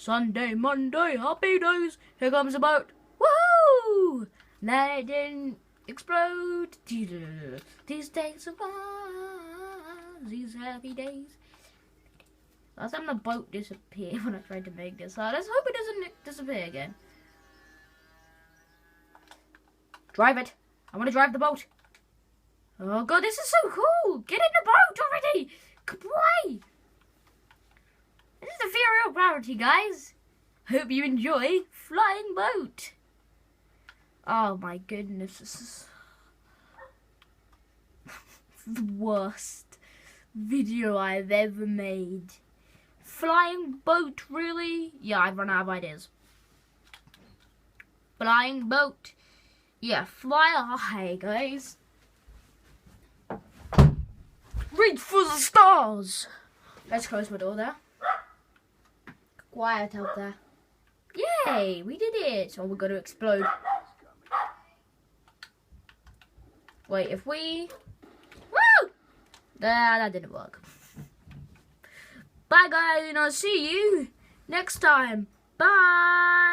Sunday, Monday, happy days. Here comes the boat. Woohoo! Then it didn't explode. These days are ours. These happy days. Last time the boat disappeared when I tried to make this. Let's hope it doesn't disappear again. Drive it. I want to drive the boat. Oh god, this is so cool. Get in the boat already. Why? This is the theory of gravity, guys. Hope you enjoy Flying Boat. Oh my goodness, this is the worst video I've ever made. Flying Boat, really? Yeah, I've run out of ideas. Flying Boat. Yeah, fly high, guys. Reach for the stars. Let's close my door there. Quiet out there. Yay, we did it. Oh, we're going to explode. Wait, if we... Woo! That didn't work. Bye, guys, and I'll see you next time. Bye.